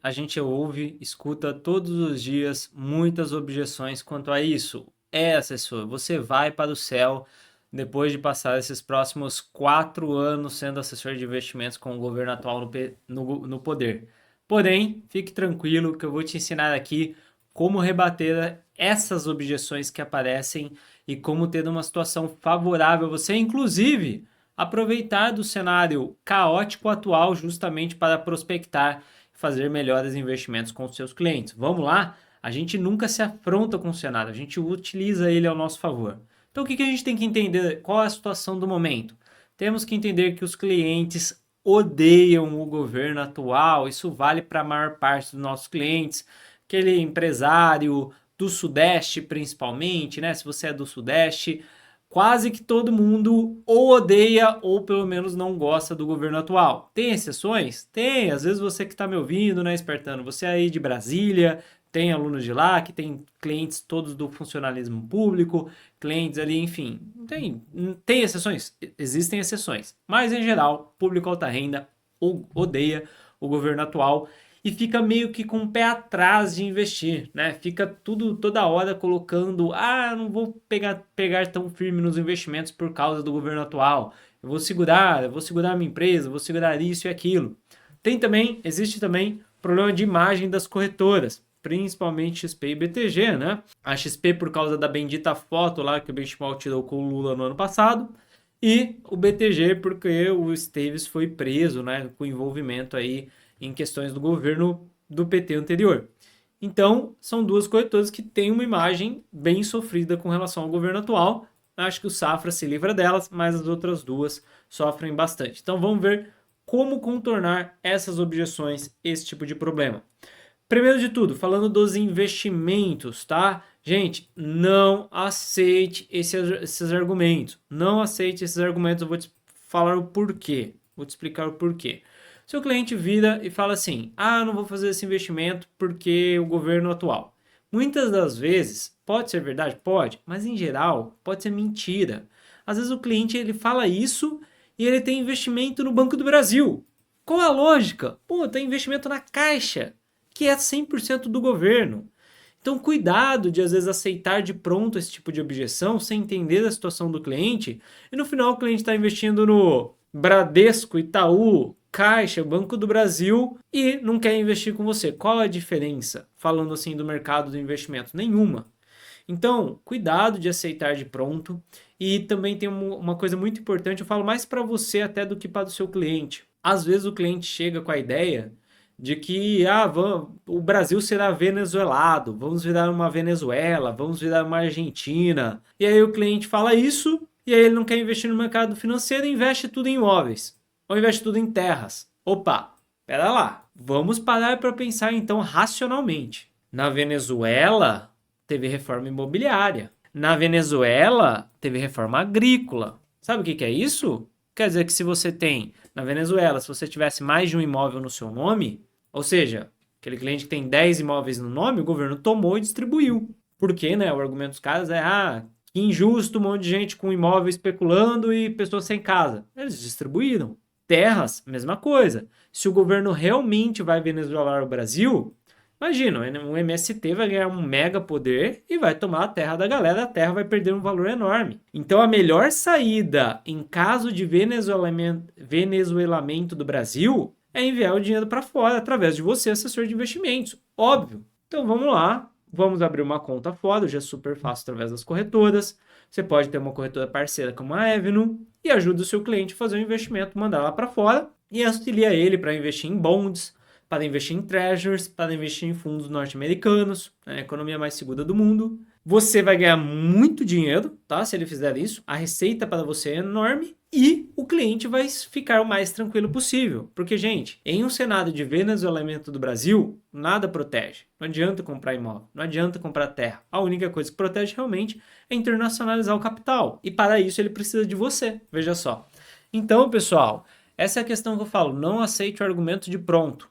a gente ouve, escuta todos os dias muitas objeções quanto a isso. Assessor, você vai para o céu depois de passar esses próximos 4 anos sendo assessor de investimentos com o governo atual no poder. Porém, fique tranquilo que eu vou te ensinar aqui como rebater essas objeções que aparecem e como ter uma situação favorável a você, inclusive aproveitar do cenário caótico atual justamente para prospectar e fazer melhores investimentos com os seus clientes. Vamos lá? A gente nunca se afronta com o cenário, a gente utiliza ele ao nosso favor. Então, o que a gente tem que entender? Qual é a situação do momento? Temos que entender que os clientes odeiam o governo atual, isso vale para a maior parte dos nossos clientes, aquele empresário do Sudeste principalmente, né? Se você é do Sudeste, quase que todo mundo ou odeia ou pelo menos não gosta do governo atual. Tem exceções? Tem. Às vezes você que está me ouvindo, né, Espertano? Você aí de Brasília, tem alunos de lá, que tem clientes todos do funcionalismo público, clientes ali, enfim. Tem exceções? Existem exceções. Mas, em geral, público alta renda odeia o governo atual e fica meio que com o pé atrás de investir, né? Fica tudo toda hora colocando, não vou pegar tão firme nos investimentos por causa do governo atual. Eu vou segurar minha empresa, vou segurar isso e aquilo. Existe também problema de imagem das corretoras, principalmente XP e BTG, né? A XP por causa da bendita foto lá que o Benchmark tirou com o Lula no ano passado, e o BTG porque o Esteves foi preso, né, com envolvimento aí em questões do governo do PT anterior. Então, são duas corretoras que têm uma imagem bem sofrida com relação ao governo atual. Acho que o Safra se livra delas, mas as outras duas sofrem bastante. Então, vamos ver como contornar essas objeções, esse tipo de problema. Primeiro de tudo, falando dos investimentos, tá? Gente, não aceite esses argumentos. Não aceite esses argumentos, eu vou te falar o porquê. Vou te explicar o porquê. Seu cliente vira e fala assim: não vou fazer esse investimento porque o governo atual. Muitas das vezes, pode ser verdade? Pode, mas em geral, pode ser mentira. Às vezes o cliente ele fala isso e ele tem investimento no Banco do Brasil. Qual a lógica? Pô, tem investimento na Caixa, que é 100% do governo. Então, cuidado de às vezes aceitar de pronto esse tipo de objeção sem entender a situação do cliente e no final o cliente está investindo no Bradesco, Itaú, Caixa, Banco do Brasil e não quer investir com você. Qual é a diferença? Falando assim do mercado do investimento? Nenhuma. Então, cuidado de aceitar de pronto. E também tem uma coisa muito importante, eu falo mais para você até do que para o seu cliente. Às vezes o cliente chega com a ideia de que o Brasil será venezuelado, vamos virar uma Venezuela, vamos virar uma Argentina. E aí o cliente fala isso, e aí ele não quer investir no mercado financeiro e investe tudo em imóveis, ou investe tudo em terras. Opa, pera lá, vamos parar para pensar então racionalmente. Na Venezuela, teve reforma imobiliária. Na Venezuela, teve reforma agrícola. Sabe o que é isso? Quer dizer que se você tem, na Venezuela, se você tivesse mais de um imóvel no seu nome, ou seja, aquele cliente que tem 10 imóveis no nome, o governo tomou e distribuiu. Porque, né, o argumento dos caras é, que injusto, um monte de gente com imóvel especulando e pessoas sem casa. Eles distribuíram. Terras, mesma coisa. Se o governo realmente vai venezuelar o Brasil, imagina, o MST vai ganhar um mega poder e vai tomar a terra da galera, a terra vai perder um valor enorme. Então a melhor saída em caso de venezuelamento do Brasil é enviar o dinheiro para fora através de você, assessor de investimentos. Óbvio. Então vamos lá, vamos abrir uma conta fora, já é super fácil através das corretoras. Você pode ter uma corretora parceira como a Avenue e ajuda o seu cliente a fazer um investimento, mandar lá para fora e auxilia ele para investir em bonds, para investir em treasuries, para investir em fundos norte-americanos, a economia mais segura do mundo. Você vai ganhar muito dinheiro, tá? Se ele fizer isso, a receita para você é enorme e o cliente vai ficar o mais tranquilo possível. Porque, gente, em um cenário de venezuelamento do Brasil, nada protege. Não adianta comprar imóvel, não adianta comprar terra. A única coisa que protege realmente é internacionalizar o capital. E para isso ele precisa de você, veja só. Então, pessoal, essa é a questão que eu falo. Não aceite o argumento de pronto.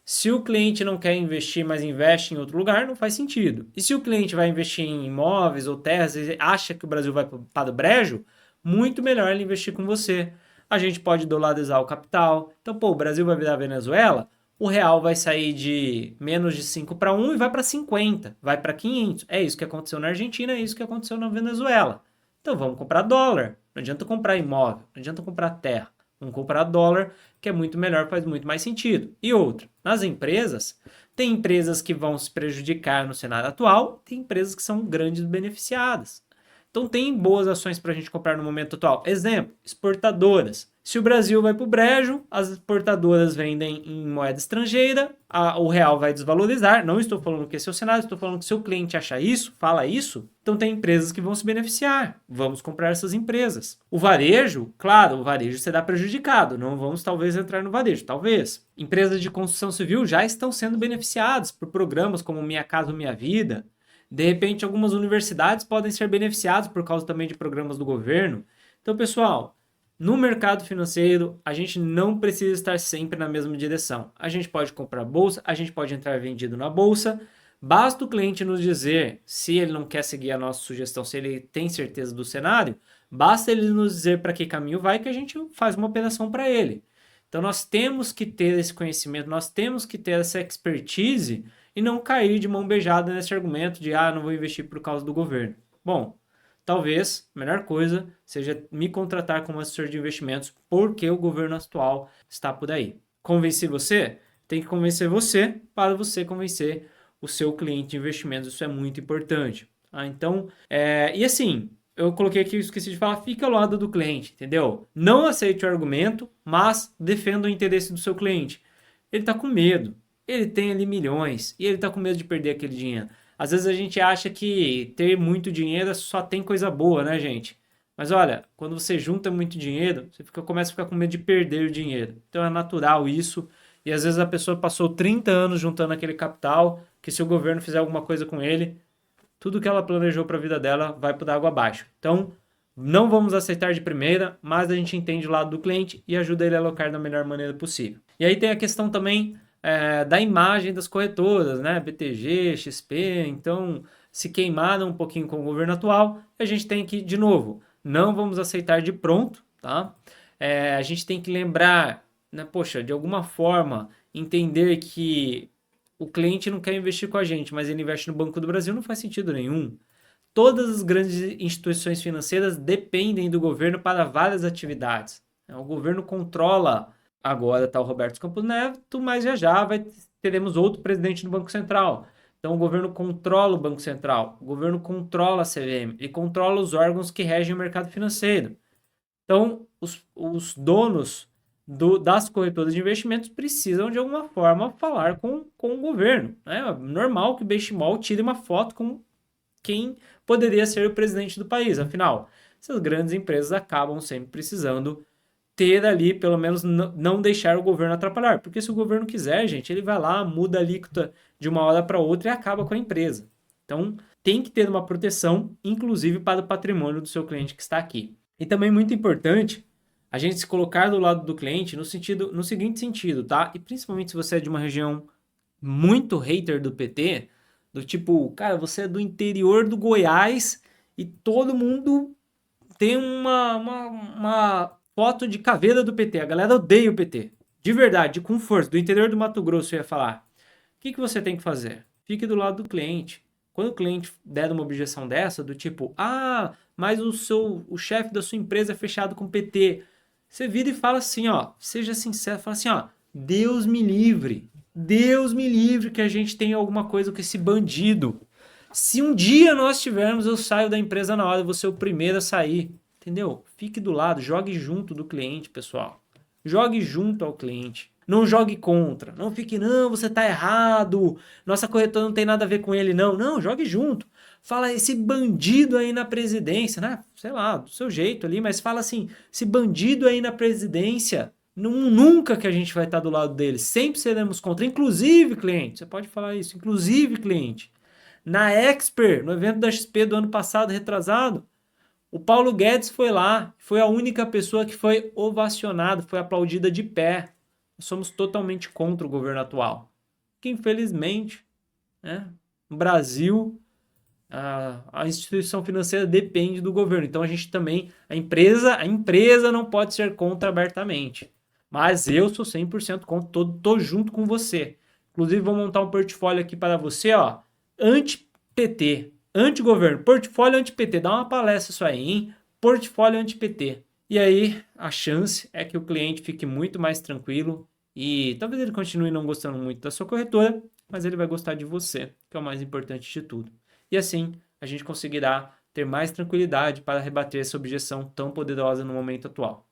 Se o cliente não quer investir, mas investe em outro lugar, não faz sentido. E se o cliente vai investir em imóveis ou terras e acha que o Brasil vai para o brejo, muito melhor ele investir com você. A gente pode dolarizar o capital. Então, o Brasil vai virar Venezuela? o real vai sair de menos de 5 para 1 e vai para 50, vai para 500. É isso que aconteceu na Argentina, é isso que aconteceu na Venezuela. Então vamos comprar dólar. Não adianta comprar imóvel, não adianta comprar terra. Vamos comprar dólar, que é muito melhor, faz muito mais sentido. E outra, nas empresas, tem empresas que vão se prejudicar no cenário atual, tem empresas que são grandes beneficiadas. Então tem boas ações para a gente comprar no momento atual. Exemplo, exportadoras. Se o Brasil vai para o brejo, as exportadoras vendem em moeda estrangeira, o real vai desvalorizar. Não estou falando que esse é o cenário, estou falando que se o cliente achar isso, fala isso, então tem empresas que vão se beneficiar. Vamos comprar essas empresas. O varejo, claro, o varejo será prejudicado. Não vamos talvez entrar no varejo, talvez. Empresas de construção civil já estão sendo beneficiadas por programas como Minha Casa Minha Vida. De repente, algumas universidades podem ser beneficiadas por causa também de programas do governo. Então, pessoal, no mercado financeiro, a gente não precisa estar sempre na mesma direção. A gente pode comprar bolsa, a gente pode entrar vendido na bolsa. Basta o cliente nos dizer se ele não quer seguir a nossa sugestão, se ele tem certeza do cenário, basta ele nos dizer para que caminho vai que a gente faz uma operação para ele. Então, nós temos que ter esse conhecimento, nós temos que ter essa expertise e não cair de mão beijada nesse argumento de não vou investir por causa do governo. Bom, talvez a melhor coisa seja me contratar como assessor de investimentos porque o governo atual está por aí. Convencer você? Tem que convencer você para você convencer o seu cliente de investimentos. Isso é muito importante. Então, e assim, eu coloquei aqui, esqueci de falar, fica ao lado do cliente, entendeu? Não aceite o argumento, mas defenda o interesse do seu cliente. Ele está com medo. Ele tem ali milhões e ele tá com medo de perder aquele dinheiro. Às vezes a gente acha que ter muito dinheiro só tem coisa boa, né, gente? Mas olha, quando você junta muito dinheiro, você começa a ficar com medo de perder o dinheiro. Então é natural isso. E às vezes a pessoa passou 30 anos juntando aquele capital, que se o governo fizer alguma coisa com ele, tudo que ela planejou para a vida dela vai por água abaixo. Então, não vamos aceitar de primeira, mas a gente entende o lado do cliente e ajuda ele a alocar da melhor maneira possível. E aí tem a questão também da imagem das corretoras, né? BTG, XP, então se queimaram um pouquinho com o governo atual, a gente tem que, de novo, não vamos aceitar de pronto, tá? A gente tem que lembrar, né? Poxa, de alguma forma, entender que o cliente não quer investir com a gente, mas ele investe no Banco do Brasil, não faz sentido nenhum. Todas as grandes instituições financeiras dependem do governo para várias atividades. O governo controla. Agora está o Roberto Campos Neto, mas já teremos outro presidente do Banco Central. Então o governo controla o Banco Central, o governo controla a CVM e controla os órgãos que regem o mercado financeiro. Então os donos das corretoras de investimentos precisam de alguma forma falar com o governo. É normal que o Benchimol tire uma foto com quem poderia ser o presidente do país. Afinal, essas grandes empresas acabam sempre precisando ter ali, pelo menos não deixar o governo atrapalhar. Porque se o governo quiser, gente, ele vai lá, muda a alíquota de uma hora para outra e acaba com a empresa. Então, tem que ter uma proteção, inclusive para o patrimônio do seu cliente que está aqui. E também muito importante a gente se colocar do lado do cliente no seguinte sentido, tá? E principalmente se você é de uma região muito hater do PT, do tipo, cara, você é do interior do Goiás e todo mundo tem uma foto de caveira do PT. A galera odeia o PT. De verdade, com força. Do interior do Mato Grosso eu ia falar. O que você tem que fazer? Fique do lado do cliente. Quando o cliente der uma objeção dessa, do tipo, mas o chefe da sua empresa é fechado com o PT. Você vira e fala assim, ó, seja sincero, fala assim, ó, Deus me livre que a gente tenha alguma coisa com esse bandido. Se um dia nós tivermos, eu saio da empresa na hora, eu vou ser o primeiro a sair. Entendeu? Fique do lado, jogue junto do cliente, pessoal. Jogue junto ao cliente. Não jogue contra. Não fique, não, você tá errado. Nossa corretora não tem nada a ver com ele, não. Não, jogue junto. Fala, esse bandido aí na presidência, né? Sei lá, do seu jeito ali, mas fala assim, esse bandido aí na presidência, nunca que a gente vai estar do lado dele. Sempre seremos contra. Inclusive, cliente, você pode falar isso. Inclusive, cliente. Na Expert, no evento da XP do ano passado, retrasado, o Paulo Guedes foi lá, foi a única pessoa que foi ovacionada, foi aplaudida de pé. Nós somos totalmente contra o governo atual. Que infelizmente, né, no Brasil, a instituição financeira depende do governo. Então a gente também, a empresa não pode ser contra abertamente. Mas eu sou 100% contra, tô junto com você. Inclusive, vou montar um portfólio aqui para você, ó, anti-PT, anti-governo, portfólio anti-PT. Dá uma palestra isso aí, hein? Portfólio anti-PT. E aí, a chance é que o cliente fique muito mais tranquilo e talvez ele continue não gostando muito da sua corretora, mas ele vai gostar de você, que é o mais importante de tudo. E assim, a gente conseguirá ter mais tranquilidade para rebater essa objeção tão poderosa no momento atual.